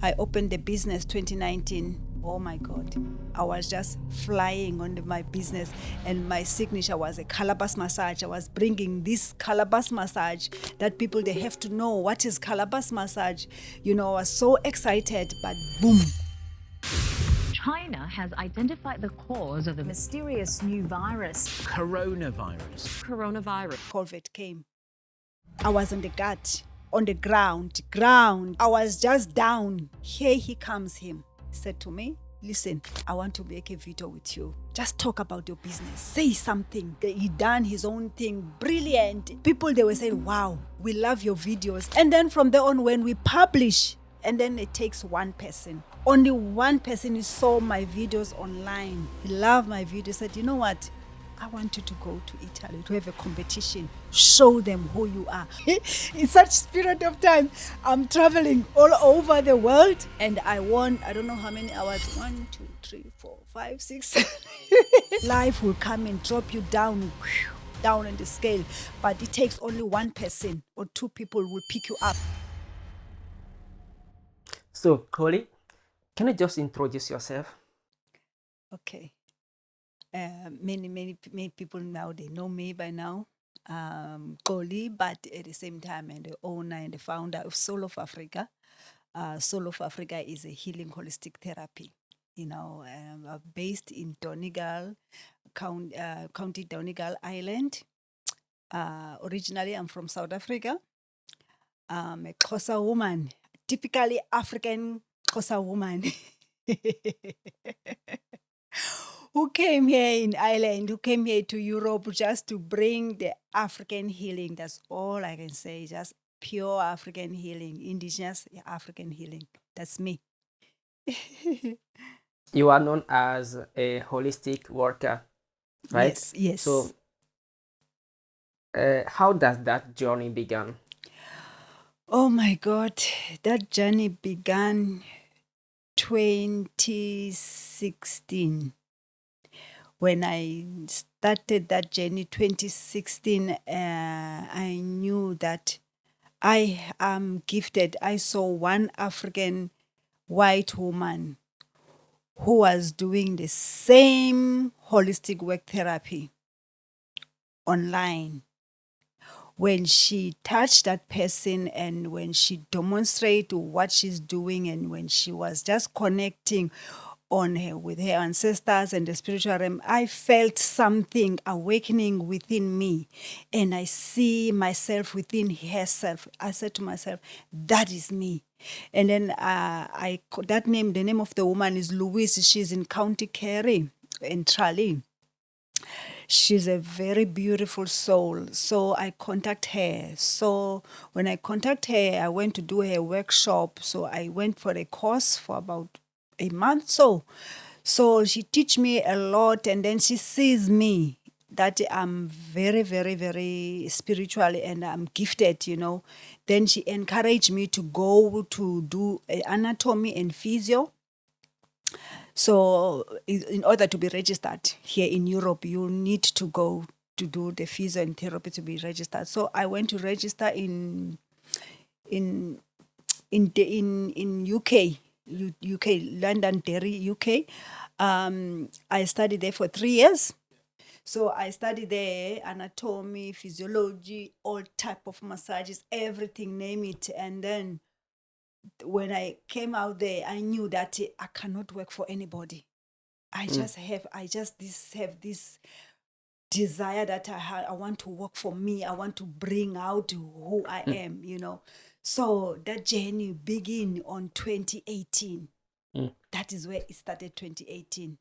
I opened the business 2019. Oh my God. I was just flying on my business, and my signature was a calabash massage. I was bringing this calabash massage that people, they have to know what is calabash massage. I was so excited, but boom. China has identified the cause of the mysterious new virus. Coronavirus. COVID came. I was on the gut, on the ground. I was just down. Here he comes him. He said to me, listen, I want to make a video with you. Just talk about your business. Say something. He done his own thing. Brilliant. People, they were saying, wow, we love your videos. And then from there on, when we publish, and then it takes one person. Only one person who saw my videos online. He loved my video. Said, you know what? I want you to go to Italy to have a competition. Show them who you are. In such period of time, I'm traveling all over the world, and I won, I don't know how many hours. 1, 2, 3, 4, 5, 6, 7. Life will come and drop you down on the scale. But it takes only one person or two people will pick you up. So, Chloe, can you just introduce yourself? Okay. Many people now, they know me by now. Xoli, but at the same time, I'm the owner and the founder of Soul of Africa. Soul of Africa is a healing holistic therapy. I'm based in Donegal, County Donegal Island. Originally, I'm from South Africa. I'm a Xhosa woman, typically African Xhosa woman. Who came here in Ireland, who came here to Europe just to bring the African healing. That's all I can say, just pure African healing, indigenous African healing. That's me. You are known as a holistic worker, right? Yes. So, how does that journey begin? Oh my God, that journey began 2016. When I started that journey, 2016, I knew that I am gifted. I saw one African white woman who was doing the same holistic work therapy online. When she touched that person and when she demonstrated what she's doing, and when she was just connecting on her with her ancestors and the spiritual realm, I felt something awakening within me, and I see myself within herself. I said to myself, that is me. And then the name of the woman is Louise. She's in County Kerry in Tralee. She's a very beautiful soul. So I contact her. So when I contact her, I went to do her workshop. So I went for a course for about a month. So she teach me a lot, and then she sees me that I'm very, very, very spiritually and I'm gifted, Then she encouraged me to go to do anatomy and physio. So in order to be registered here in Europe, you need to go to do the physio and therapy to be registered. So I went to register in UK, London, Derry, UK. I studied there for 3 years. So I studied there anatomy, physiology, all type of massages, everything, name it. And then when I came out there, I knew that I cannot work for anybody. I just have this desire that I want to work for me. I want to bring out who I am, So that journey began on 2018. That is where it started, 2018.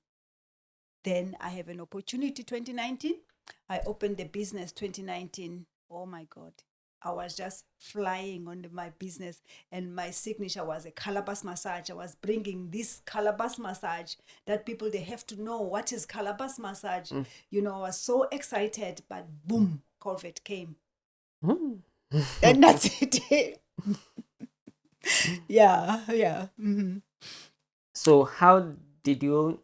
Then I have an opportunity, 2019. I opened the business 2019. Oh my God. I was just flying on my business, and my signature was a calabash massage. I was bringing this calabash massage that people, they have to know what is calabash massage. I was so excited, but boom, COVID came. And that's it. Yeah. Mm-hmm. So, how did you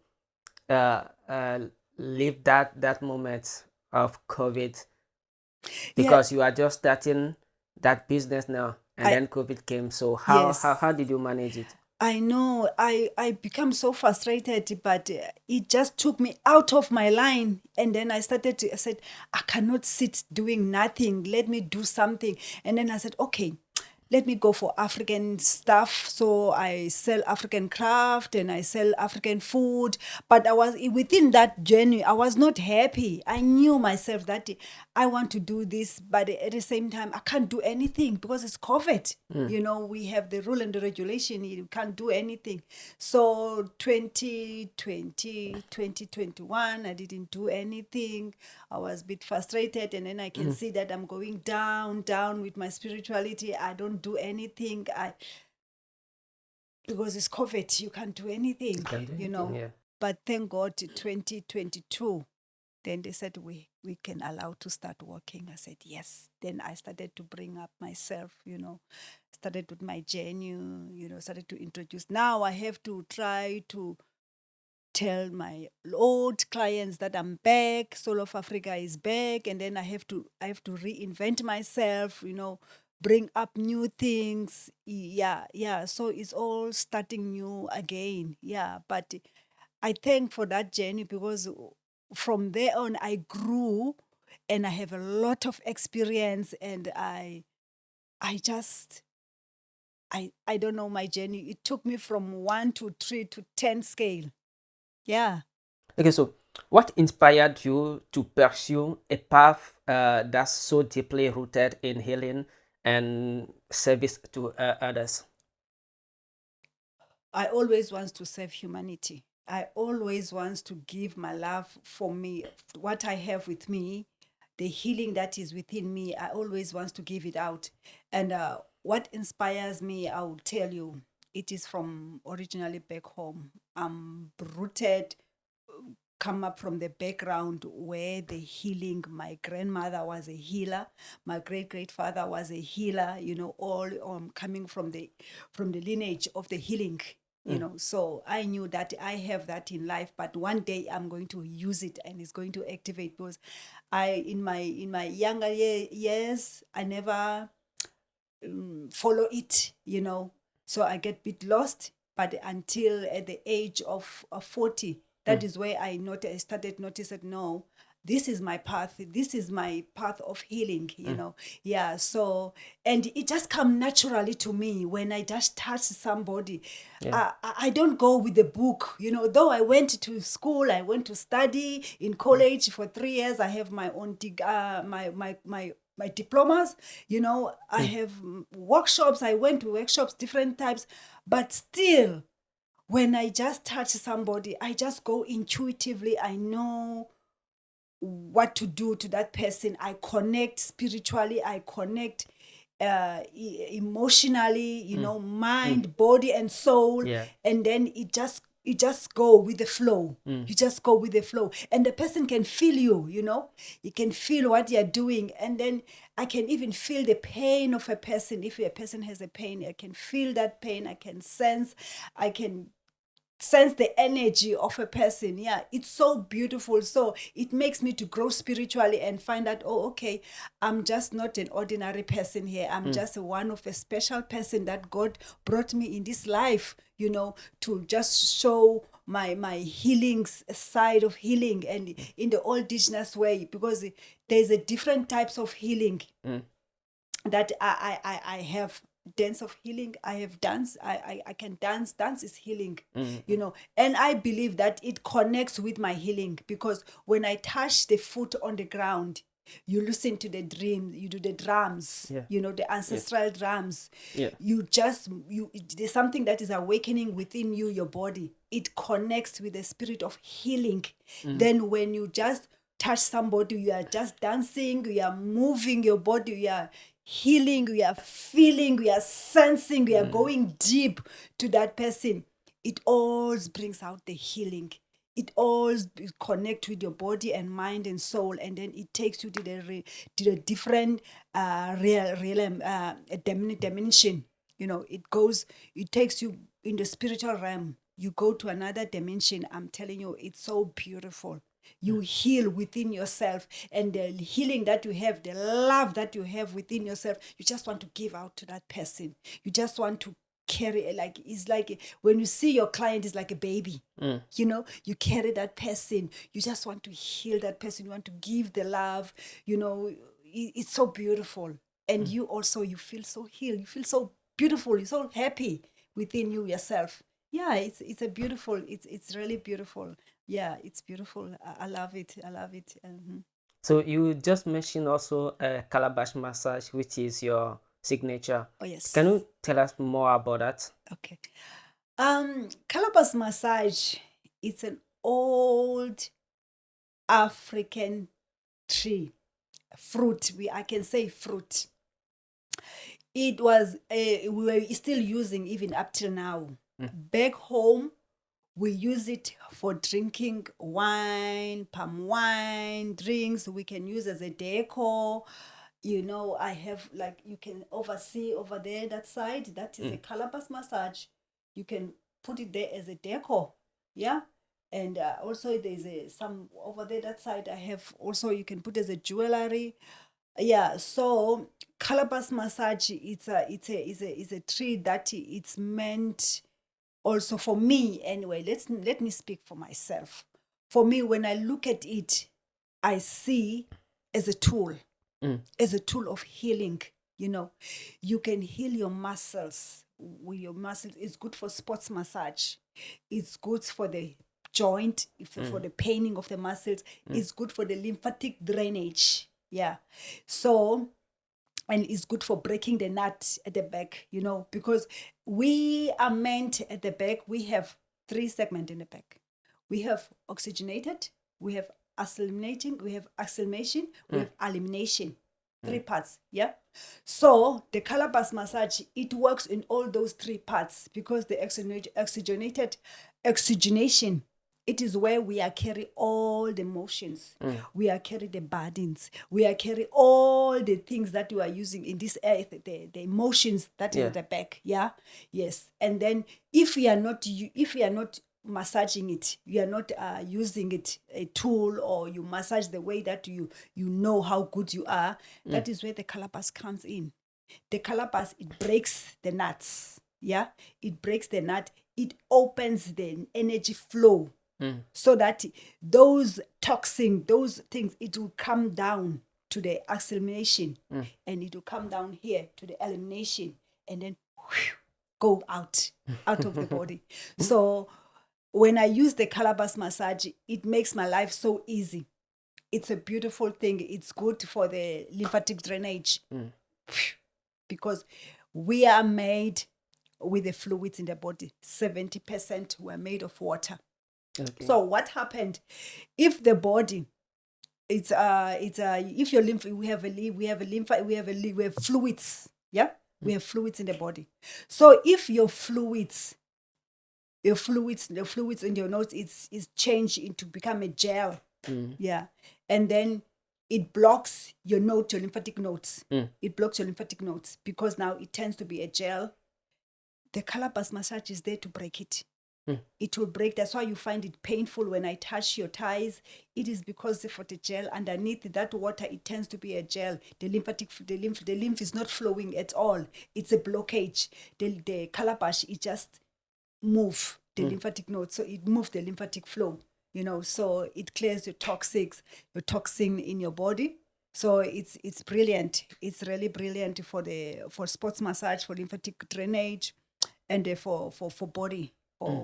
live that moment of COVID? Because you are just starting that business now, and then COVID came. So how did you manage it? I know I become so frustrated, but it just took me out of my line. And then I said, I cannot sit doing nothing. Let me do something. And then I said, okay, let me go for African stuff. So I sell African craft and I sell African food. But I was within that journey, I was not happy. I knew myself that I want to do this, but at the same time, I can't do anything because it's COVID. You know, we have the rule and the regulation, you can't do anything. So 2020, 2021, I didn't do anything. I was a bit frustrated, and then I can see that I'm going down with my spirituality. I don't do anything. Because it's COVID, you can't do anything, Can't do you anything, know. yeah. But thank God, 2022, then they said we can allow to start working. I said yes. Then I started to bring up myself, you know, started with my journey, you know, started to introduce. Now I have to try to tell my old clients that I'm back, Soul of Africa is back, and then I have to reinvent myself, you know, bring up new things. Yeah. So it's all starting new again. Yeah, but I thank for that journey because from there on I grew and I have a lot of experience, and I just I don't know my journey. It took me from 1 to 3 to 10 scale. Yeah. Okay, so what inspired you to pursue a path that's so deeply rooted in healing and service to others? I always want to serve humanity. I always want to give my love for me, what I have with me, the healing that is within me. I always want to give it out. And what inspires me, I will tell you, it is from originally back home. I'm rooted, come up from the background where the healing, my grandmother was a healer, my great father was a healer, you know, all coming from the lineage of the healing, you know. So I knew that I have that in life, but one day I'm going to use it and it's going to activate, because I in my younger years I never follow it, you know. So I get a bit lost. But until at the age of 40, that is where I started noticing, no, this is my path. This is my path of healing, you know. Yeah. So, and it just come naturally to me when I just touch somebody. I don't go with the book, you know, though I went to school, I went to study in college for 3 years. I have my own, my diplomas, you know, I have workshops. I went to workshops, different types, but still, when I just touch somebody, I just go intuitively. I know what to do to that person. I connect spiritually. I connect emotionally, you know, mind, body, and soul. Yeah. And then it just go with the flow. You just go with the flow, and the person can feel you. You know, you can feel what you're doing, and then I can even feel the pain of a person. If a person has a pain, I can feel that pain. I can sense. I can sense the energy of a person. Yeah, it's so beautiful. So it makes me to grow spiritually and find out, oh, okay, I'm just not an ordinary person here. I'm just one of a special person that God brought me in this life, you know, to just show my healing side of healing, and in the old indigenous way, because there's a different types of healing that I have. Dance of healing, I have dance. I can dance. Dance is healing, you know. And I believe that it connects with my healing, because when I touch the foot on the ground, you listen to the dream, you do the drums, Yeah. you know, the ancestral drums. Yeah. There's something that is awakening within you, your body. It connects with the spirit of healing. Then when you just touch somebody, you are just dancing, you are moving your body, you are healing, we are feeling, we are sensing, we are going deep to that person. It all brings out the healing. It all connect with your body and mind and soul, and then it takes you to the different dimension. You know, it takes you in the spiritual realm. You go to another dimension. I'm telling you, it's so beautiful. You heal within yourself, and the healing that you have, the love that you have within yourself, you just want to give out to that person. You just want to carry, like, it's like when you see your client is like a baby, you know, you carry that person, you just want to heal that person, you want to give the love, you know, it's so beautiful. And you also, you feel so healed, you feel so beautiful, you're so happy within you yourself. Yeah, it's a beautiful, it's really beautiful. Yeah, it's beautiful. I love it. I love it. So you just mentioned also calabash massage, which is your signature. Oh yes. Can you tell us more about that? Okay. Calabash massage, it's an old African tree, fruit. I can say fruit. It was we were still using even up till now. Back home, we use it for drinking wine, palm wine, drinks. We can use as a decor. You know, I have, like, you can oversee over there, that side. That is a calabash massage. You can put it there as a decor. Yeah. And also there's some over there, that side. I have also, you can put as a jewelry. Yeah, so calabash massage, it's a tree that it's meant also for me anyway. Let me speak for myself. For me, when I look at it, I see as a tool, as a tool of healing. You know, you can heal your muscles with your muscles. It's good for sports massage. It's good for the joint, for the paining of the muscles. It's good for the lymphatic drainage. Yeah. So, and it's good for breaking the nut at the back, you know, because we are meant at the back, we have 3 segments in the back. We have oxygenated, we have acclimating, we have acclimation, we have elimination. 3 parts, yeah? So the calabash massage, it works in all those 3 parts, because the oxygenation, it is where we are carry all the emotions. We are carry the burdens. We are carry all the things that we are using in this earth, the emotions that is at the back. Yeah. Yes. And then if we are not massaging it, you are not using it a tool, or you massage the way that you know how good you are, that is where the calabash comes in. The calabash, it breaks the nuts. Yeah. It breaks the nut. It opens the energy flow. So that those toxins, those things, it will come down to the acclimation, and it will come down here to the elimination, and then go out of the body. So when I use the calabash massage, it makes my life so easy. It's a beautiful thing. It's good for the lymphatic drainage, because we are made with the fluids in the body. 70% were made of water. Okay. So what happened if the body, if your lymph, we have fluids, yeah, we have fluids in the body. So if the fluids in your nose is changed into become a gel, yeah, and then it blocks your lymphatic nodes. It blocks your lymphatic nodes, because now it tends to be a gel. The calabash massage is there to break it. It will break. That's why you find it painful when I touch your thighs. It is because for the gel underneath that water, it tends to be a gel. The lymph is not flowing at all. It's a blockage. The calabash, it just move the lymphatic node, so it moves the lymphatic flow. You know, so it clears your toxin in your body. So it's brilliant. It's really brilliant for sports massage, for lymphatic drainage, and for body.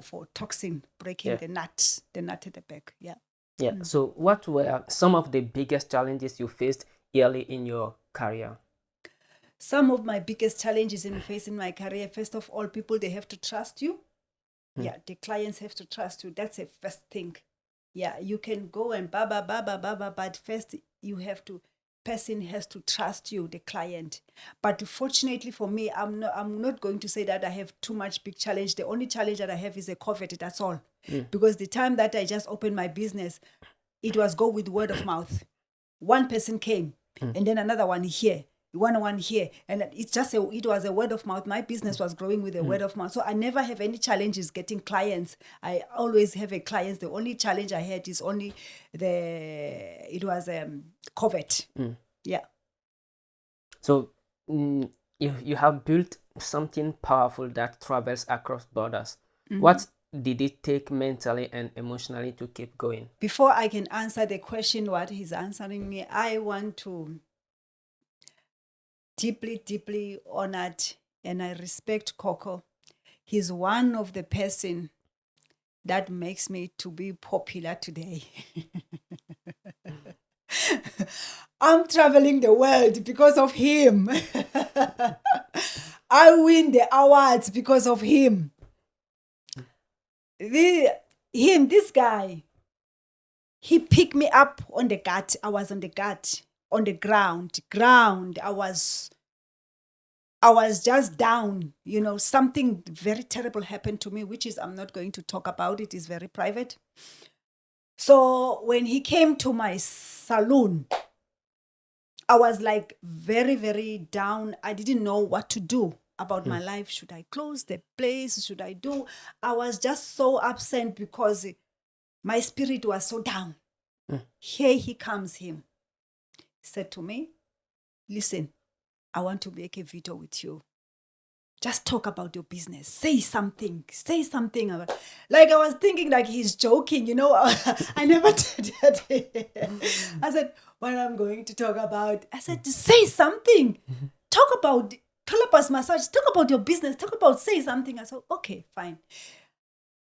For toxin breaking, the nut at the back. Yeah. So what were some of the biggest challenges you faced early in your career? Some of my biggest challenges in facing my career, first of all, people, they have to trust you. Yeah, the clients have to trust you. That's the first thing. Yeah, you can go and but first person has to trust you, the client. But fortunately for me, I'm not going to say that I have too much big challenge. The only challenge that I have is a COVID, that's all. Because the time that I just opened my business, it was go with word of mouth. One person came, and then another one here, one here, and it was a word of mouth. My business was growing with a word of mouth, so I never have any challenges getting clients. I always have a clients. The only challenge I had is only COVID. Yeah. So you have built something powerful that travels across borders. What did it take mentally and emotionally to keep going? Before I can answer the question, what he's answering me, I want to deeply honored and I respect Coco. He's one of the person that makes me to be popular today. I'm traveling the world because of him. I win the awards because of him. This guy, he picked me up on the gut. I was on the gut, on the ground. I was just down. Something very terrible happened to me, which is I'm not going to talk about it. It's very private. So when he came to my saloon, I was like very, very down. I didn't know what to do about my life. Should I close the place? Should I do? I was just so upset because my spirit was so down. Here he comes him. He said to me, listen, I want to make a video with you. Just talk about your business. Say something. Say something about. Like I was thinking, like he's joking. I never did that. I said, what I'm going to talk about. I said, say something. Talk about Calipers massage. Talk about your business. Talk about say something. I said, okay, fine.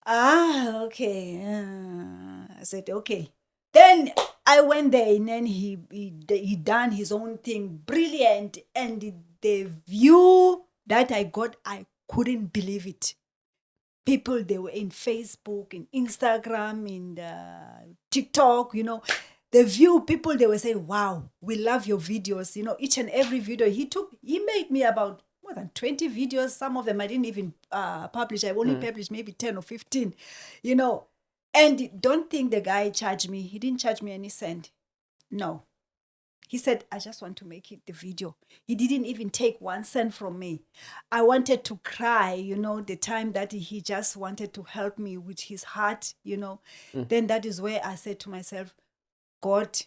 Okay. I said, okay. Then I went there and then he done his own thing. Brilliant. And the view that I got, I couldn't believe it. People, they were in Facebook, in Instagram, in TikTok, the view, people, they were saying, wow, we love your videos. Each and every video he made me about more than 20 videos. Some of them I didn't even publish. I only published maybe 10 or 15, And don't think the guy charged me. He didn't charge me any cent. No. He said, I just want to make it the video. He didn't even take 1 cent from me. I wanted to cry, the time that he just wanted to help me with his heart, Then that is where I said to myself, God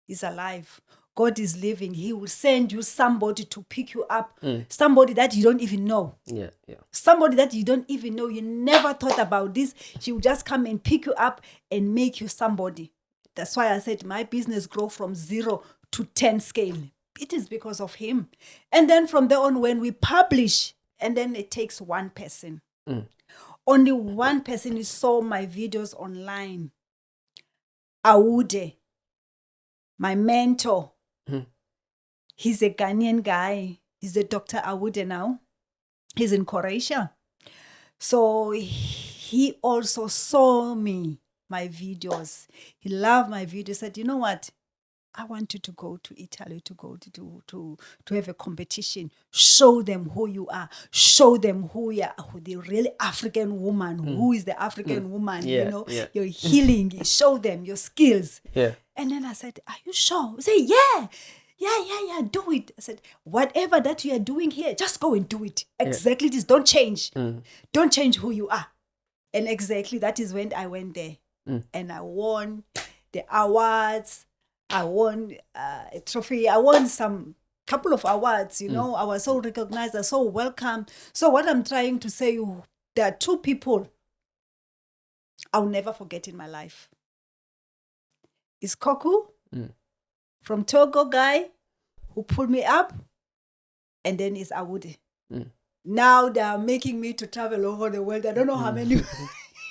is alive. God is living. He will send you somebody to pick you up. Somebody that you don't even know. Yeah. Somebody that you don't even know. You never thought about this. She will just come and pick you up and make you somebody. That's why I said my business grow from 0 to 10 scale. It is because of him. And then from there on, when we publish, and then it takes one person. Only one person who saw my videos online. Awude, my mentor. He's a Ghanaian guy. He's a Dr. Awude now. He's in Croatia. So he also saw my videos. He loved my videos. He said, you know what? I want you to go to Italy to go to have a competition. Show them who you are. Show them who you are, who the really African woman. Who is the African woman? Yeah. Your healing. Show them your skills. Yeah. And then I said, are you sure? He said, yeah. Do it. I said, whatever that you are doing here, just go and do it. Exactly this. Don't change. Don't change who you are. And exactly that is when I went there. And I won the awards. I won a trophy. I won some couple of awards, I was so recognized, I was so welcome. So what I'm trying to say, there are 2 people I'll never forget in my life. It's Koku from Togo guy who pulled me up, and then it's Awude. Now they are making me to travel over the world. I don't know how many.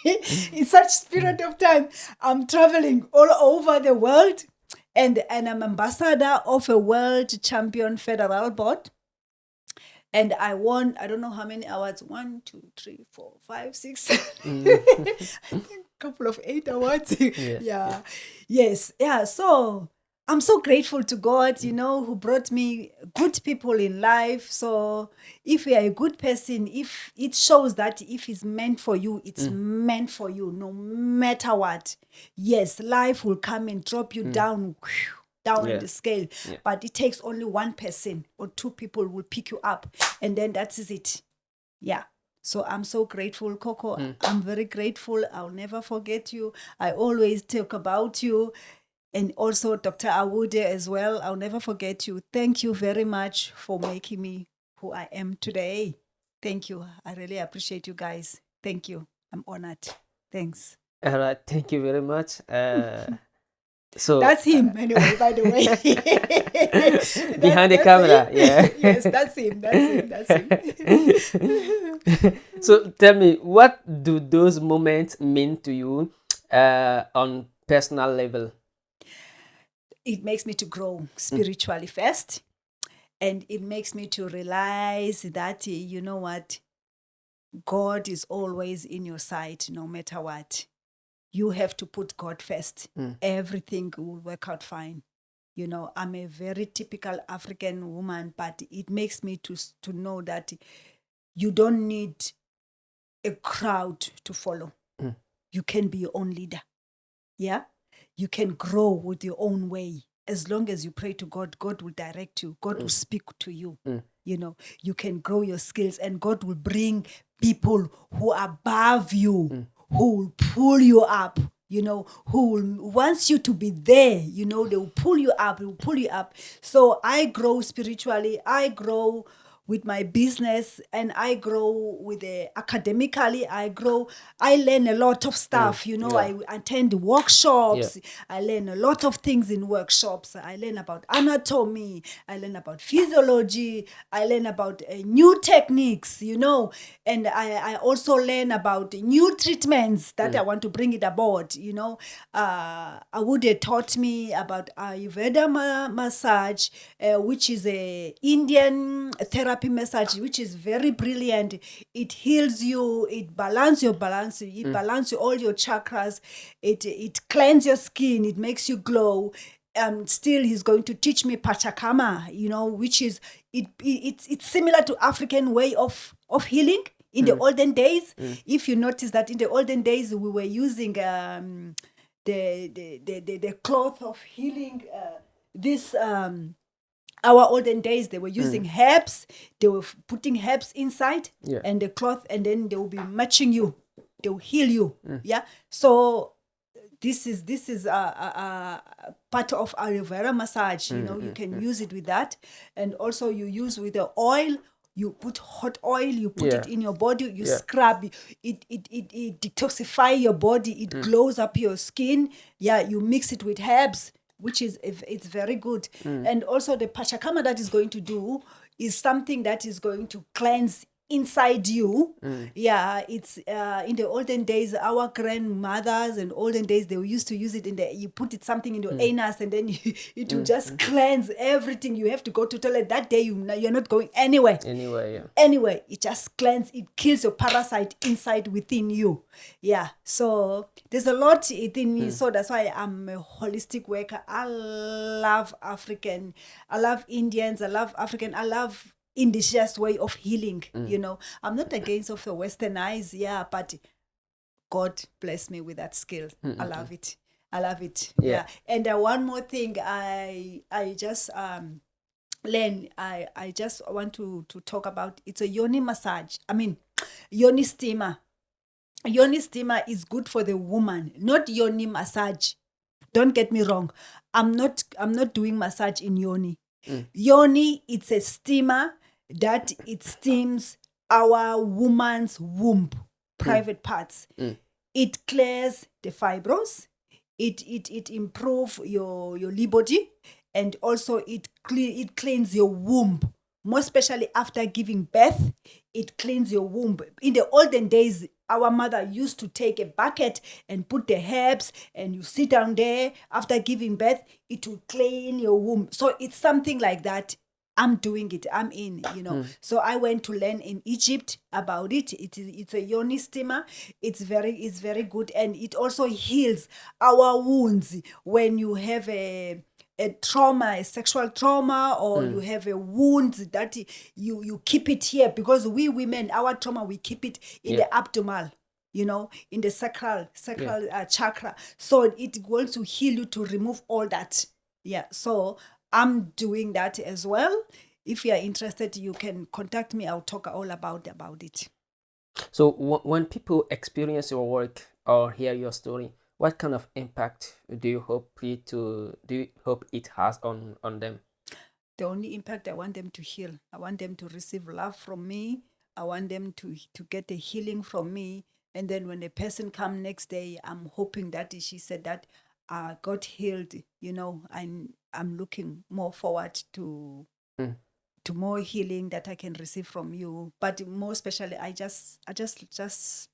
In such period of time, I'm traveling all over the world. And I'm ambassador of a world champion federal board. And I won, I don't know how many awards, 1, 2, 3, 4, 5, 6, 7. I think a couple of 8 awards. Yeah. Yes. Yeah. So I'm so grateful to God, who brought me good people in life. So if you are a good person, if it shows that if it's meant for you, it's meant for you, no matter what. Yes, life will come and drop you down in the scale. Yeah. But it takes only one person or 2 people will pick you up. And then that is it. Yeah. So I'm so grateful, Coco. I'm very grateful. I'll never forget you. I always talk about you. And also Dr. Awude as well. I'll never forget you. Thank you very much for making me who who I am today. Thank you. I really appreciate you guys. Thank you. I'm honored. Thanks. All right, thank you very much. So That's him, anyway, by the way. behind the That's camera, him. yeah. Yes, that's him. That's him. So tell me, what do those moments mean to you on personal level? It makes me to grow spiritually first. And it makes me to realize that, you know what? God is always in your side, no matter what. You have to put God first. Everything will work out fine. You know, I'm a very typical African woman, but it makes me to know that you don't need a crowd to follow. You can be your own leader. Yeah? You can grow with your own way. As long as you pray to God, God will direct you. God will speak to you. You know, you can grow your skills, and God will bring people who are above you, who will pull you up, you know, who wants you to be there. You know, they will pull you up, they will pull you up. So I grow spiritually, I grow with my business, and I grow with academically. I learn a lot of stuff. You know, Yeah. I attend workshops. I learn a lot of things in workshops. I learn about anatomy. I learn about physiology. I learn about new techniques, you know, and I also learn about new treatments that I want to bring it aboard, you know. Awude taught me about Ayurveda massage, which is a Indian therapy massage, which is very brilliant. It heals you, it balances all your chakras, it cleanses your skin, it makes you glow. Still, he's going to teach me Pachakama, you know, which is it's similar to African way of healing. In the olden days, if you notice that in the olden days we were using the cloth of healing, our olden days, they were using herbs. They were putting herbs inside and the cloth, and then they will be matching you. They will heal you. Yeah. So this is a part of Ayurveda massage. You know, you can use it with that, and also you use with the oil. You put hot oil, you put it in your body, you scrub it detoxify your body, it glows up your skin. Yeah, you mix it with herbs, which is it's very good. And also the Pachakama that is going to do is something that is going to cleanse inside you. Yeah, it's in the olden days, our grandmothers and olden days, they used to use it you put it something in your anus, and then it will just cleanse everything. You have to go to toilet that day, you're not going anywhere. Anyway, it just cleanses, it kills your parasite inside within you. Yeah, so there's a lot within me. So that's why I'm a holistic worker. I love African, I love Indians, I love African, I love indigenous way of healing. You know, I'm not against of the westernized, but God bless me with that skill. I love it. Yeah. And one more thing, I just learn, I just want to talk about, it's a yoni massage. I mean, yoni steamer. Yoni steamer is good for the woman, not yoni massage. Don't get me wrong. I'm not doing massage in yoni. Yoni, it's a steamer that it steams our woman's womb, private parts. It clears the fibros. It improves your libido, and also it cleans your womb. More especially after giving birth, it cleans your womb. In the olden days, our mother used to take a bucket and put the herbs, and you sit down there after giving birth, it will clean your womb. So it's something like that. I'm doing it. I'm in, you know. So I went to learn in Egypt about it. It's a yoni steamer. It's very good, and it also heals our wounds when you have a trauma, a sexual trauma, or you have a wound that you keep it here, because we women, our trauma, we keep it in the abdominal, you know, in the sacral chakra. So it going to heal you, to remove all that. Yeah. So I'm doing that as well. If you are interested, you can contact me. I'll talk all about it. So when people experience your work or hear your story, what kind of impact do you hope it has on them? The only impact, I want them to heal. I want them to receive love from me. I want them to get a healing from me. And then when a person come next day, I'm hoping that she said that I got healed. You know, I'm looking more forward to more healing that I can receive from you. But more especially, I just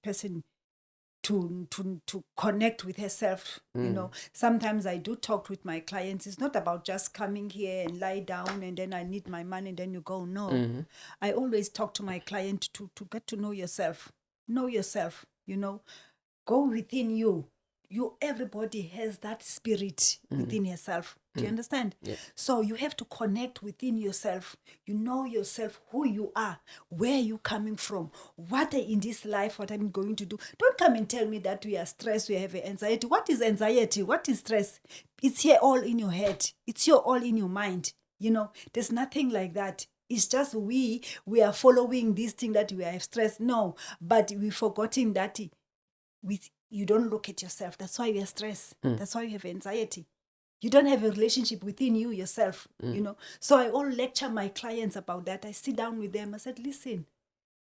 person to connect with herself. You know, sometimes I do talk with my clients. It's not about just coming here and lie down and then I need my money and then you go. No, I always talk to my client to get to know yourself. Know yourself. You know, go within you. Everybody has that spirit within herself. Do you understand? Yeah. So you have to connect within yourself. You know yourself, who you are, where you coming from, what in this life, what I'm going to do. Don't come and tell me that we are stressed, we have anxiety. What is anxiety? What is stress? It's here all in your head. It's here all in your mind. You know, there's nothing like that. It's just we are following this thing that we have stressed. No, but we've forgotten that you don't look at yourself. That's why you are stressed. That's why you have anxiety. You don't have a relationship within you yourself, you know. So I all lecture my clients about that. I sit down with them. I said, listen,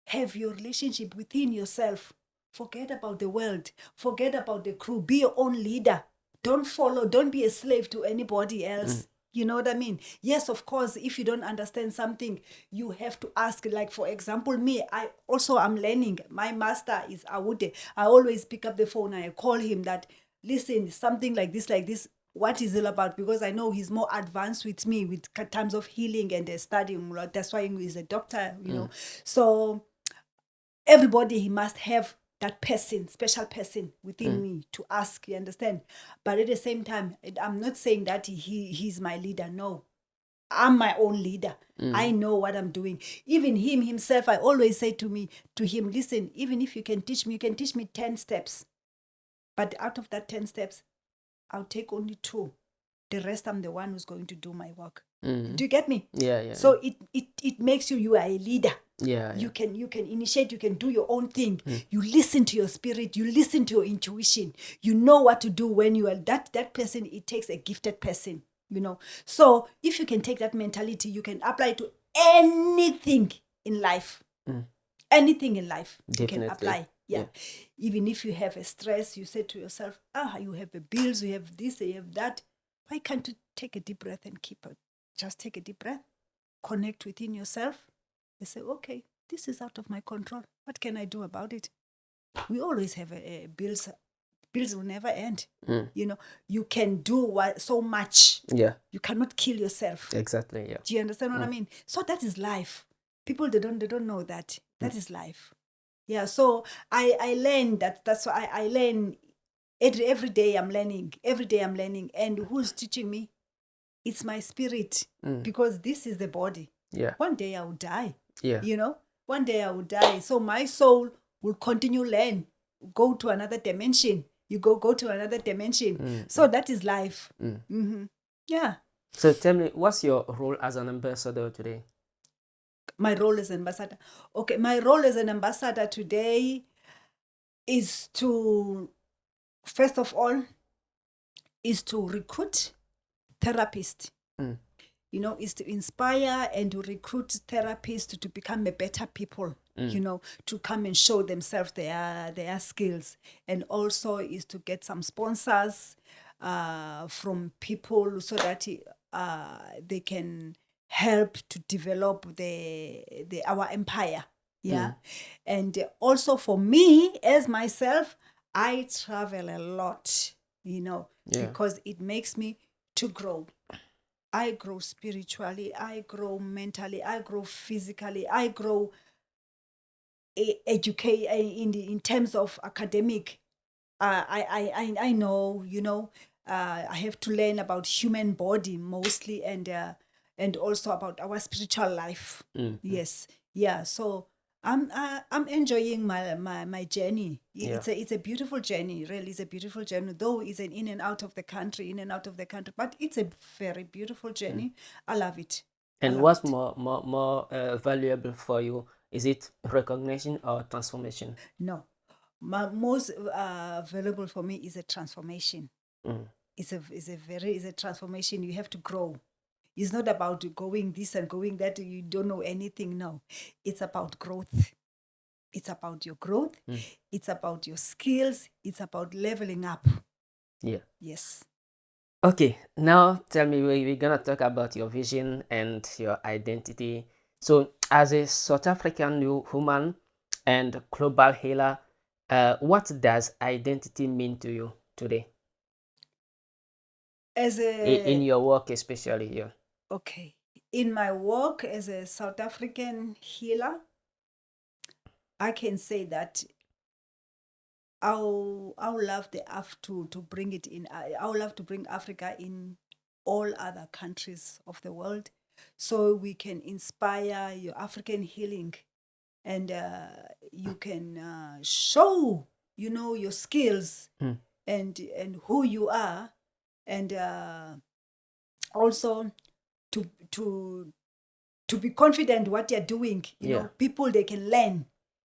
have your relationship within yourself. Forget about the world. Forget about the crew. Be your own leader. Don't follow. Don't be a slave to anybody else. You know what I mean? Yes, of course, if you don't understand something, you have to ask. Like, for example, me, I'm learning. My master is Awude. I always pick up the phone and I call him that, listen, something like this, what is it about? Because I know he's more advanced with me with terms of healing and studying. That's why he's a doctor, you know. So everybody, he must have that person, special person within me to ask, you understand? But at the same time, I'm not saying that he's my leader. No, I'm my own leader. I know what I'm doing. Even him himself, I always say to him, listen, even if you can teach me 10 steps. But out of that 10 steps, I'll take only 2. The rest, I'm the one who's going to do my work. Do you get me? Yeah. So it makes you are a leader. Yeah. You can initiate, you can do your own thing. You listen to your spirit, you listen to your intuition. You know what to do when you are that person. It takes a gifted person, you know. So if you can take that mentality, you can apply it to anything in life. Anything in life you can Definitely. apply. Yeah. Even if you have a stress, you say to yourself, you have the bills, you have this, you have that. Why can't you take a deep breath and just take a deep breath, connect within yourself, and say, okay, this is out of my control. What can I do about it? We always have bills. Bills will never end. You know, you can do so much. Yeah. You cannot kill yourself. Exactly. Yeah. Do you understand what I mean? So that is life. People, they don't know that. That is life. Yeah. So I learned that. That's why I learn every day. I'm learning. Every day I'm learning. And who's teaching me? It's my spirit, because this is the body. Yeah. One day I will die. Yeah. You know, one day I will die. So my soul will continue learn, go to another dimension. You go to another dimension. So that is life. Yeah. So tell me, what's your role as an ambassador today? My role as an ambassador. Okay, my role as an ambassador today is to, first of all, is to recruit therapists. You know, is to inspire and to recruit therapists to become a better people, you know, to come and show themselves their skills. And also is to get some sponsors from people so that they can help to develop our empire. Yeah. And also for me, as myself, I travel a lot, you know, because it makes me to grow. I grow spiritually, I grow mentally, I grow physically, I grow educate in terms of academic. I know, you know, I have to learn about human body mostly, and also about our spiritual life. Yes, yeah. So I'm enjoying my journey. It's a beautiful journey. Really, it's a beautiful journey. Though it's an in and out of the country, but it's a very beautiful journey. I love it. And what's more valuable for you? Is it recognition or transformation? No, most valuable for me is a transformation. It's a transformation. You have to grow. It's not about going this and going that. You don't know anything. No, it's about growth. It's about your growth. It's about your skills. It's about leveling up. Yeah. Yes. Okay, now tell me, we're gonna talk about your vision and your identity. So, as a South African woman and global healer, what does identity mean to you today? As In a your work, especially here. Okay, in my work as a South African healer, I can say that I'll love to bring it in. I'll love to bring Africa in all other countries of the world, so we can inspire your African healing, and you can show your skills and who you are, and also to to to be confident what you're doing. Yeah. People, they can learn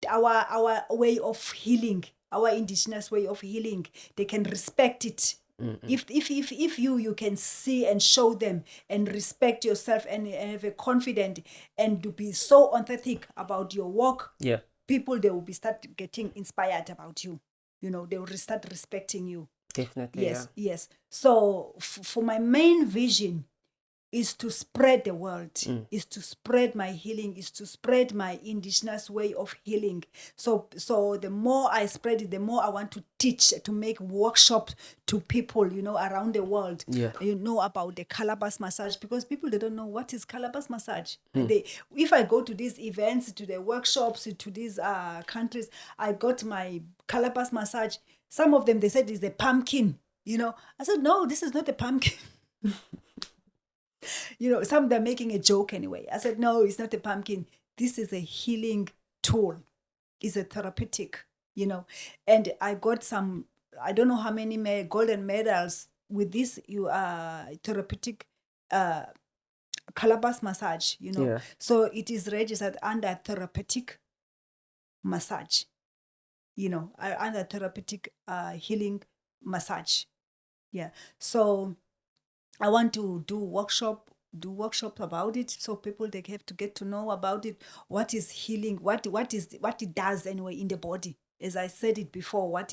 our way of healing, our indigenous way of healing. They can respect it. If you can see and show them and respect yourself and have a confidence and to be so authentic about your work, Yeah. people, they will be start getting inspired about you. They will start respecting you. Definitely. Yes, yes. So for my main vision is to spread the world, is to spread my healing, is to spread my indigenous way of healing. So the more I spread it, the more I want to teach, to make workshops to people, around the world. Yeah. About the calabash massage, because people, they don't know what is calabash massage. If I go to these events, to the workshops, to these countries, I got my calabash massage. Some of them, they said it's a pumpkin. I said, no, this is not a pumpkin. Some, they're making a joke anyway. I said, no, it's not a pumpkin. This is a healing tool. It's a therapeutic, and I got some, I don't know how many golden medals with this therapeutic calabash massage, Yeah. So it is registered under therapeutic massage, under therapeutic healing massage. Yeah. So I want to do workshops about it, so people, they have to get to know about it. What is healing? What it does anyway in the body. As I said it before,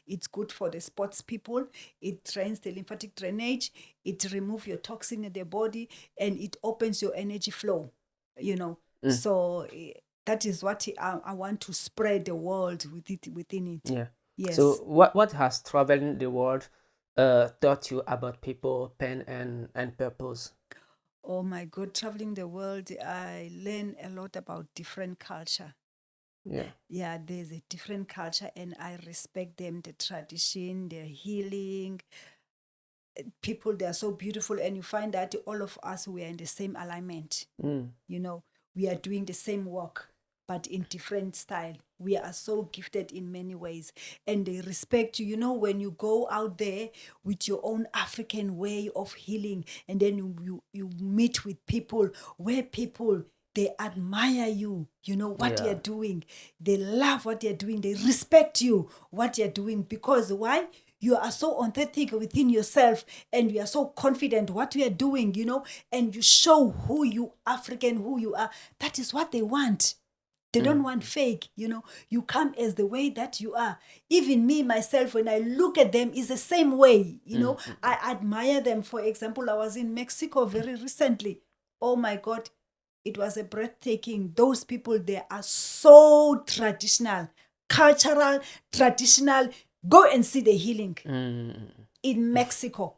it's good for the sports people. It trains the lymphatic drainage. It removes your toxin in the body, and it opens your energy flow. So that is what I want to spread the world within it. Yeah. Yes. So, what has traveling the world taught you about people, pain, and purpose? Oh my God, traveling the world, I learn a lot about different culture. Yeah. Yeah, there's a different culture, and I respect them, the tradition, their healing. People, they are so beautiful, and you find that all of us, we are in the same alignment. We are doing the same work, but in different style. We are so gifted in many ways, and they respect you. When you go out there with your own African way of healing, and then you meet with people where people, they admire you, what Yeah. you're doing. They love what you're doing. They respect you, what you're doing. Because why? You are so authentic within yourself, and you are so confident what you are doing, and you show who you African, who you are. That is what they want. They don't want fake, You come as the way that you are. Even me, myself, when I look at them, is the same way, I admire them. For example, I was in Mexico very recently. Oh my God, it was a breathtaking. Those people, they are so traditional, cultural, traditional. Go and see the healing in Mexico.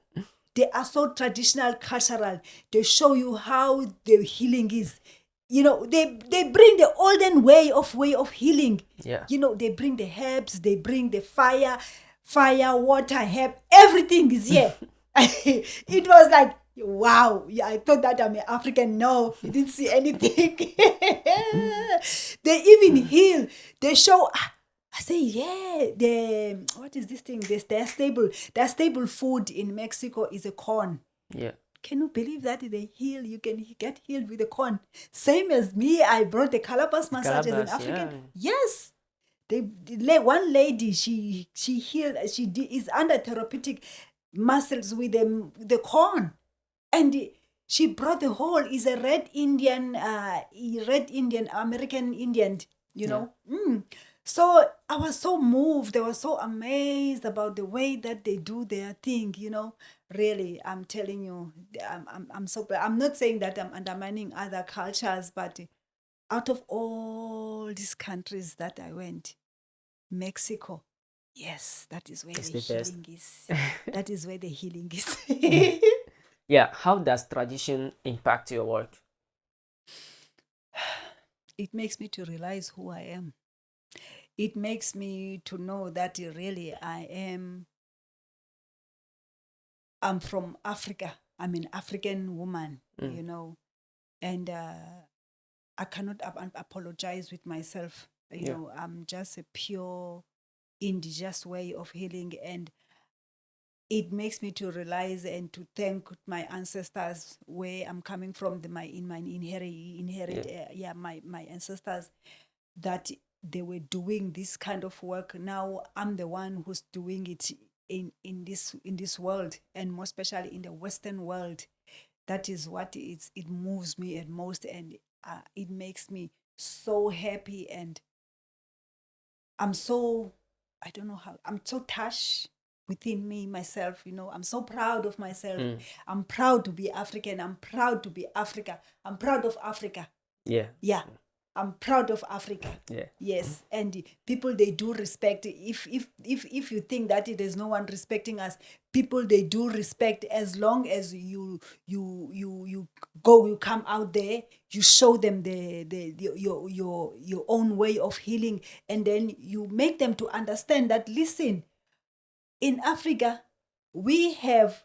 They are so traditional, cultural. They show you how the healing is. They bring the olden way of healing. Yeah. They bring the herbs, they bring the fire, water, herb, everything is here. It was like, wow. Yeah, I thought that I'm an African. No, you didn't see anything. They even heal. They show. I say, yeah. What is this thing? Their stable food in Mexico is a corn. Yeah. Can you believe that they heal? You can get healed with the corn. Same as me, I brought the calabash massage as an Calabash, African. yeah. Yes. One lady, she healed. Is under therapeutic muscles with the corn, and She brought the whole, is a red Indian, American Indian, you know. So I was so moved. I was so amazed about the way that they do their thing, you know. Really, I'm telling you, I'm so, I'm not saying that I'm undermining other cultures, but out of all these countries that I went, Mexico, yes, that is where It's the the best. healing is. That is where the healing is. Yeah, how does tradition impact your work? It makes me to realize who I am. It makes me to know that really I'm from Africa. I'm an African woman, you know, and I cannot apologize with myself. You know, I'm just a pure indigenous way of healing, and it makes me to realize and to thank my ancestors where I'm coming from, my inherit my ancestors, that they were doing this kind of work. Now I'm the one who's doing it in this world, and more especially in the Western world. That is what it moves me at most, and it makes me so happy, and I'm so, I don't know how, I'm so touched within me, myself, you know. I'm so proud of myself. I'm proud to be African. I'm proud to be Africa. I'm proud of Africa. Yeah. Yeah. I'm proud of Africa. Yeah. Yes. And people, they do respect. If you think that there's no one respecting us, people, they do respect, as long as you come out there, you show them your own way of healing, and then you make them to understand that, listen, in Africa, we have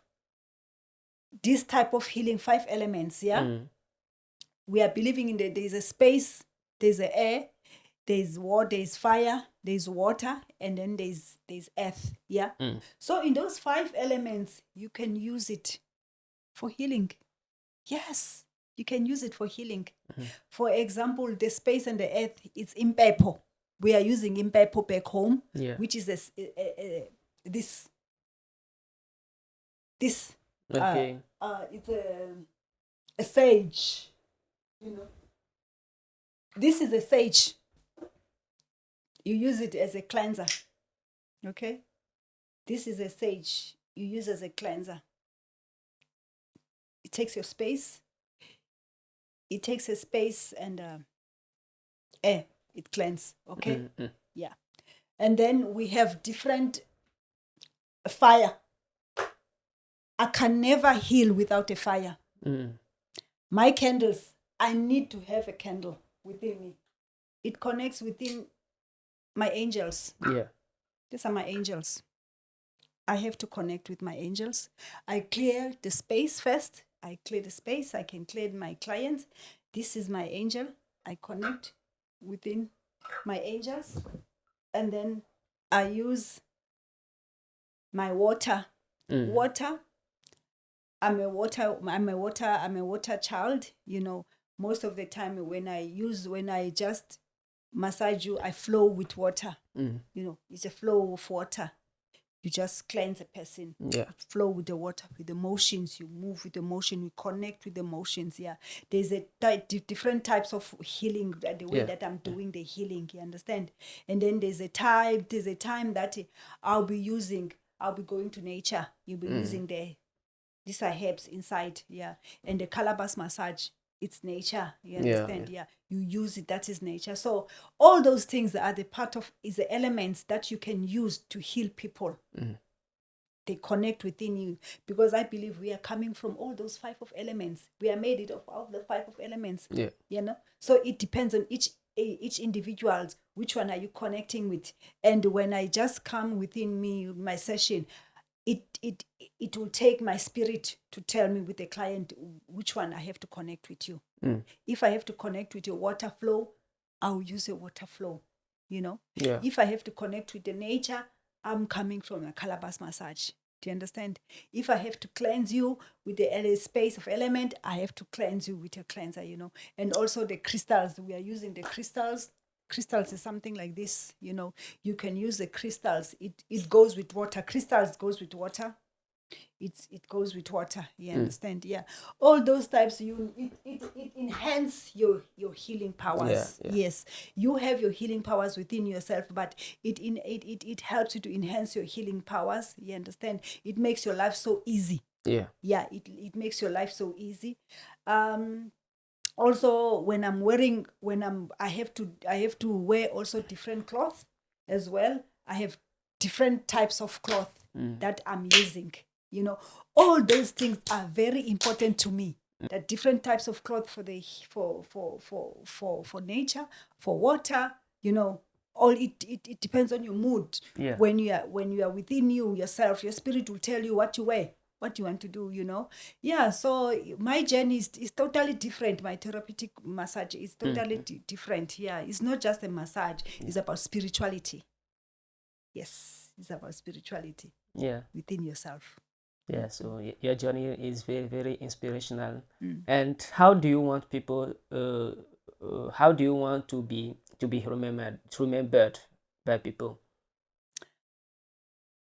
this type of healing, 5 elements, yeah? We are believing in there's a space, there's a air, there's water, there's fire, there's water, and then there's earth, yeah? So in those 5 elements, you can use it for healing. Yes, you can use it for healing. For example, the space and the earth, it's impepo. We are using impepo back home, which is this Okay. it's a sage, you know. This is a sage. You use it as a cleanser. Okay? This is a sage. You use as a cleanser. It takes your space. It takes a space and air. It cleanses. Okay? Yeah. And then we have different fire. I can never heal without a fire. My candles, I need to have a candle within me. It connects within my angels. Yeah. These are my angels. I have to connect with my angels. I clear the space first. I clear the space. I can clear my clients. This is my angel. I connect within my angels. And then I use my water. Water. I'm a water child. You know, most of the time when I just massage you, I flow with water. You know, it's a flow of water. You just cleanse a person. Yeah. You flow with the water, with the motions. You move with the motion. You connect with the motions. Yeah. There's different types of healing. The way that I'm doing the healing. You understand? And then there's a time that I'll be going to nature. You'll be using these are herbs inside. Yeah. And the calabash massage, it's nature. You understand? Yeah. You use it. That is nature. So all those things are is the elements that you can use to heal people. They connect within you, because I believe we are coming from all those 5 of elements. We are made it of all the 5 of elements. Yeah. You know. So it depends on each individual. Which one are you connecting with? And when I just come within me, my session, it will take my spirit to tell me with the client which one I have to connect with you. If I have to connect with your water flow, I'll use a water flow, you know. Yeah. If I have to connect with the nature, I'm coming from a calabash massage. Do you understand? If I have to cleanse you with the space of element, I have to cleanse you with a cleanser, you know. And also the crystals, we are using the crystals. Crystals is something like this, you know. You can use the crystals. It goes with water. Crystals goes with water. it goes with water. You understand? Yeah. All those types, it enhance your healing powers. Yeah. Yes. You have your healing powers within yourself, but it helps you to enhance your healing powers. You understand? It makes your life so easy. Yeah. Yeah, it makes your life so easy. Also, when I have to wear also different cloth as well. I have different types of cloth that I'm using. All those things are very important to me. That different types of cloth for nature, for water. All it depends on your mood. Yeah. When you are within yourself, your spirit will tell you what to wear, what you want to do. Yeah. So my journey is totally different. My therapeutic massage is totally different. Yeah, it's not just a massage. It's about spirituality. Yes, it's about spirituality Yeah. within yourself. Yeah, so your journey is very, very inspirational. And how do you want people? How do you want to be remembered by people?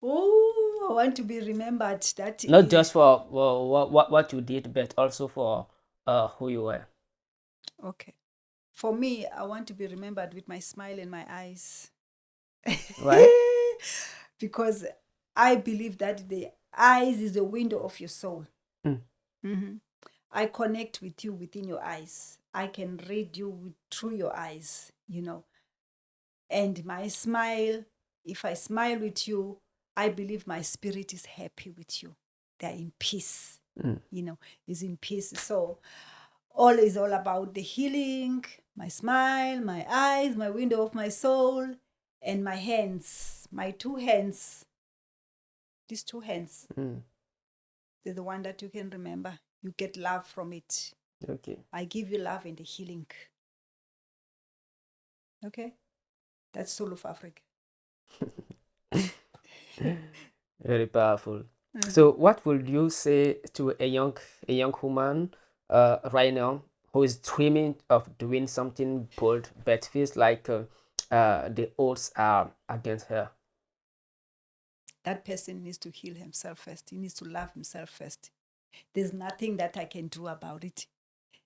Oh, I want to be remembered. That Not is just for what you did, but also for who you were. okay. For me, I want to be remembered with my smile in my eyes. Right? Because I believe that the eyes is a window of your soul. Mm. I connect with you within your eyes. I can read you through your eyes, And my smile, if I smile with you, I believe my spirit is happy with you. They're in peace, is in peace. So all is all about the healing, my smile, my eyes, my window of my soul, and my hands, my two hands. These two hands, they're the one that you can remember. You get love from it. Okay. I give you love and the healing. Okay? That's Soul of Africa. Very powerful. So, what would you say to a young woman right now who is dreaming of doing something bold but feels like the odds are against her? That person needs to heal himself first. He needs to love himself first. There's nothing that I can do about it.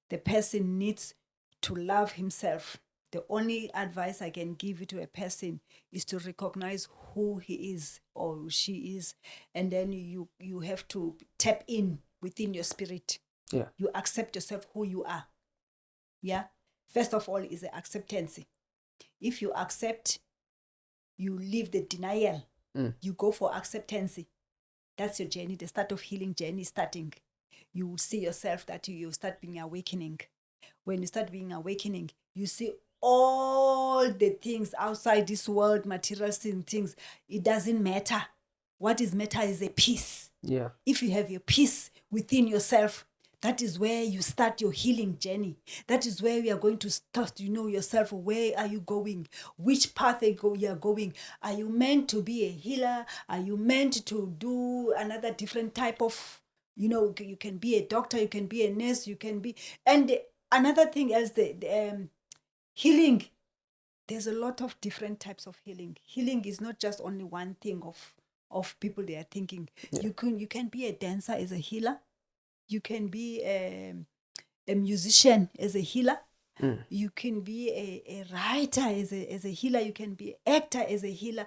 The person needs to love himself. The only advice I can give you to a person is to recognize who he is or she is. And then you have to tap in within your spirit. Yeah. You accept yourself who you are. Yeah. First of all is the acceptance. If you accept, you leave the denial. You go for acceptance. That's your journey, the start of healing journey starting. You will see yourself that you start being awakening. When you start being awakening, you see all the things outside this world, material things. It doesn't matter. What is matter is a peace. Yeah. If you have your peace within yourself, that is where you start your healing journey. That is where you are going to start to know yourself. Where are you going? Which path you are going? Are you meant to be a healer? Are you meant to do another different type of, you can be a doctor, you can be a nurse, you can be... And another thing else, the healing, there's a lot of different types of healing. Healing is not just only one thing of people they are thinking. Yeah. You can be a dancer as a healer. You can be a musician as a healer. You can be a writer as a healer. You can be an actor as a healer.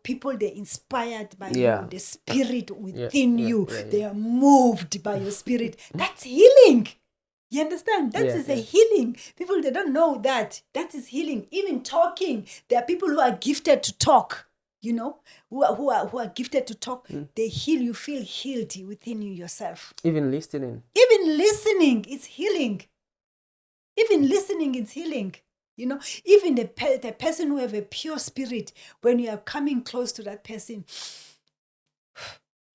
People, they're inspired by Yeah. you, the spirit within you. Yeah. They are moved by your spirit. That's healing. You understand? That Yeah, is a healing. People, they don't know that. That is healing. Even talking. There are people who are gifted to talk, who are gifted to talk. They heal. You feel healed within you yourself. Even listening. Even listening is healing. Even listening is healing. Even the person who have a pure spirit, when you are coming close to that person,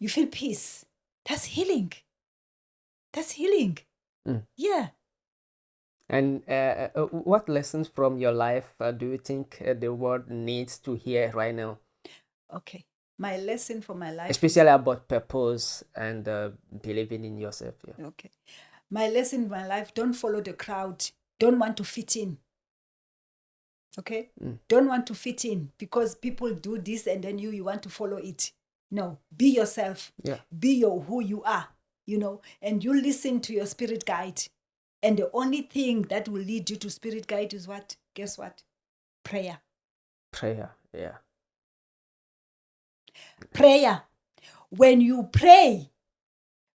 you feel peace. That's healing. That's healing. Yeah. And what lessons from your life do you think the world needs to hear right now? Okay. My lesson for my life, especially about purpose and believing in yourself. Yeah. Okay. My lesson in my life, don't follow the crowd. Don't want to fit in. Okay? Don't want to fit in because people do this and then you want to follow it. No, be yourself. Yeah. Be who you are, and you listen to your spirit guide. And the only thing that will lead you to spirit guide is what? Guess what? Prayer. Prayer. Yeah. Prayer. When you pray,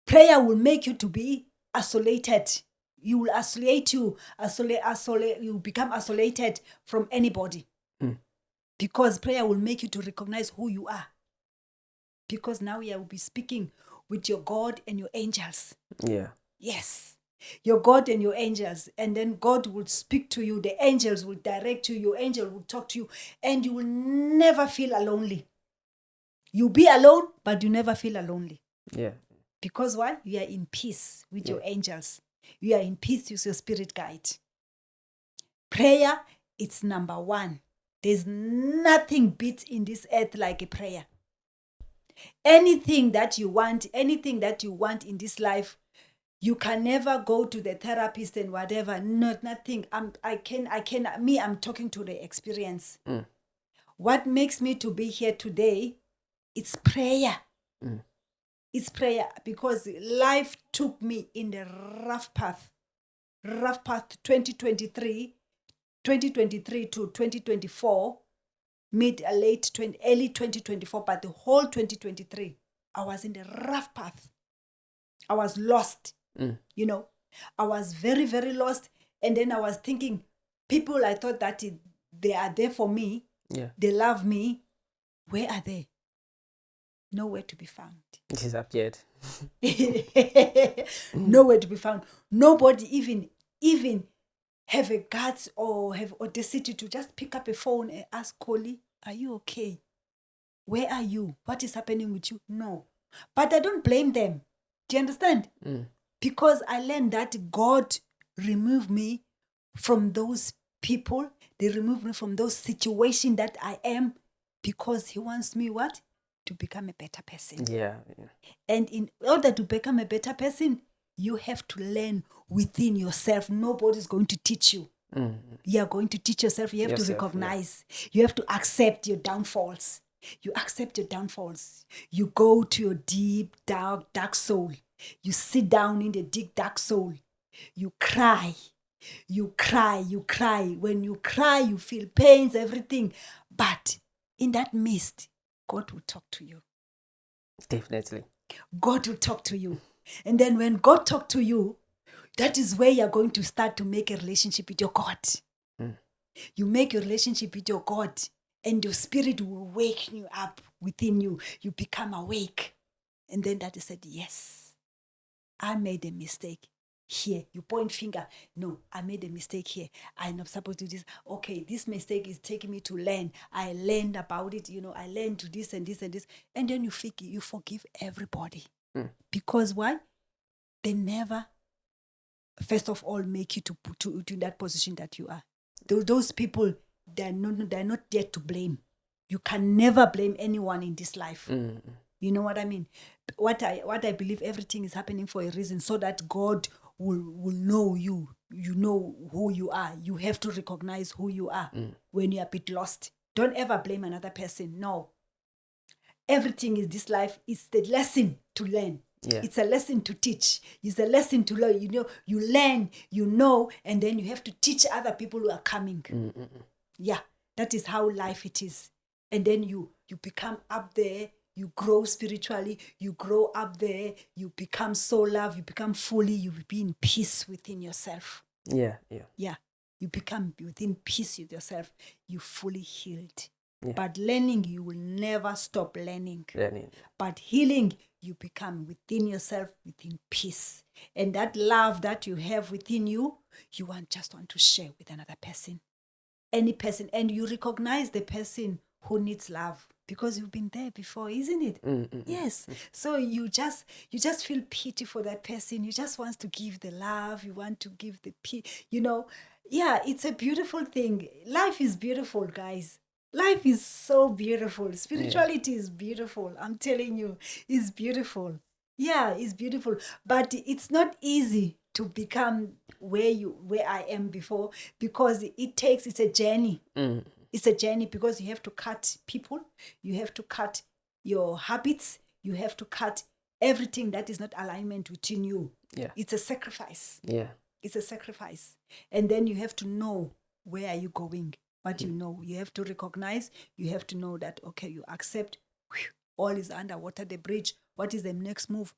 prayer will make you to be isolated. You will you become isolated from anybody. Because prayer will make you to recognize who you are. Because now you will be speaking with your God and your angels. Yeah. Yes. Your God and your angels. And then God will speak to you. The angels will direct you. Your angel will talk to you. And you will never feel lonely. You'll be alone, but you never feel lonely. Yeah. Because why? You are in peace with your angels. You are in peace with your spirit guide. Prayer, it's number one. There's nothing beats in this earth like a prayer. Anything that you want in this life, you can never go to the therapist and whatever. Nothing. I'm talking to the experience. What makes me to be here today, it's prayer. It's prayer, because life took me in the rough path 2023 to 2024, early 2024, but the whole 2023, I was in the rough path. I was lost, I was very, very lost. And then I was thinking, people, I thought that they are there for me. Yeah. They love me. Where are they? Nowhere to be found. Disappeared. Nowhere to be found. Nobody even have a guts or have audacity to just pick up a phone and ask Koli, are you okay? Where are you? What is happening with you? No. But I don't blame them. Do you understand? Because I learned that God removed me from those people. They removed me from those situations that I am, because he wants me what? To become a better person. Yeah. And in order to become a better person, you have to learn within yourself. Nobody's going to teach you. You are going to teach yourself. You have to recognize. Yeah. You have to accept your downfalls. You accept your downfalls. You go to your deep, dark soul. You sit down in the deep, dark soul. You cry. You cry. When you cry, you feel pains, everything. But in that mist, God will talk to you. Definitely. God will talk to you. And then when God talks to you, that is where you're going to start to make a relationship with your God. You make a relationship with your God, and your spirit will wake you up within you. You become awake. And then that is said, yes, I made a mistake here. You point finger. No, I made a mistake here. I'm not supposed to do this. Okay, this mistake is taking me to learn. I learned about it. I learned to this and this and this. And then you forgive everybody. Because why? They never, first of all, make you to that position that you are. Those people, they're not yet to blame. You can never blame anyone in this life. You know what I mean? What I believe, everything is happening for a reason, so that God will know you. You know who you are. You have to recognize who you are when you're a bit lost. Don't ever blame another person. No. Everything in this life is the lesson to learn. Yeah. It's a lesson to teach. It's a lesson to learn. You learn, and then you have to teach other people who are coming. Yeah, that is how life it is. And then you become up there. You grow spiritually. You grow up there. You become so loved. You become fully. You will be in peace within yourself. Yeah. You become within peace with yourself. You fully healed. Yeah. But learning, you will never stop learning. But healing, you become within yourself, within peace. And that love that you have within you, you just want to share with another person. Any person. And you recognize the person who needs love, because you've been there before, isn't it? Yes. So you just feel pity for that person. You just want to give the love. You want to give the peace. Yeah, it's a beautiful thing. Life is beautiful, guys. Life is so beautiful. Spirituality is beautiful. I'm telling you, it's beautiful. Yeah, it's beautiful. But it's not easy to become where I am before, because it's a journey. It's a journey, because you have to cut people. You have to cut your habits. You have to cut everything that is not alignment within you. Yeah. It's a sacrifice. Yeah. It's a sacrifice. And then you have to know where are you going, what you know. You have to recognize, you have to know that, okay, you accept, all is underwater, the bridge. What is the next move?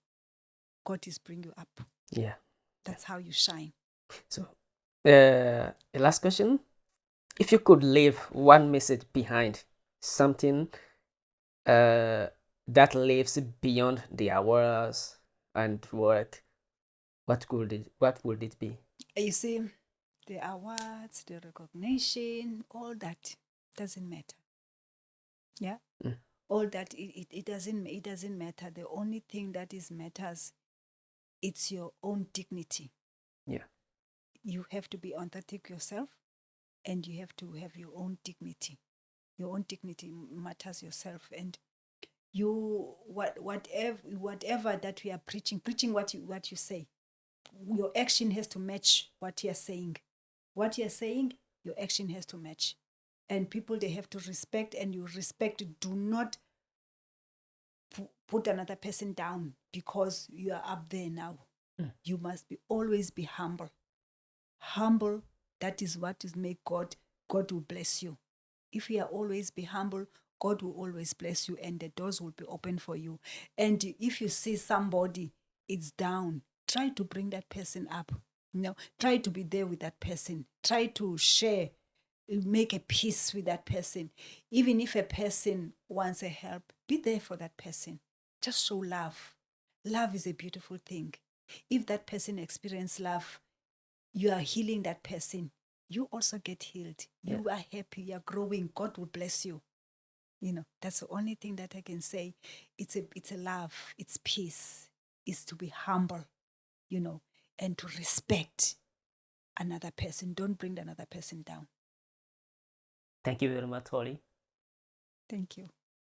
God is bring you up. Yeah. That's how you shine. So, last question. If you could leave one message behind, something that lives beyond the hours and work, what would it be? You see, the awards, the recognition, all that doesn't matter. Yeah? Mm. All that, it doesn't matter. The only thing that is matters, it's your own dignity. Yeah. You have to be authentic yourself, and you have to have your own dignity. Your own dignity matters yourself, and you whatever that we are preaching what you say. Your action has to match what you're saying. What you're saying, your action has to match. And people, they have to respect, and you respect. Do not put another person down because you are up there now. You must always be humble. Humble, that is what is make God will bless you. If you are always be humble, God will always bless you, and the doors will be open for you. And if you see somebody is down, try to bring that person up. Try to be there with that person. Try to share, make a peace with that person. Even if a person wants a help, be there for that person. Just show love. Love is a beautiful thing. If that person experience love, you are healing that person. You also get healed. You are happy. You are growing. God will bless you. That's the only thing that I can say. It's a love. It's peace. It's to be humble, and to respect another person. Don't bring another person down. Thank you very much, Holly. Thank you.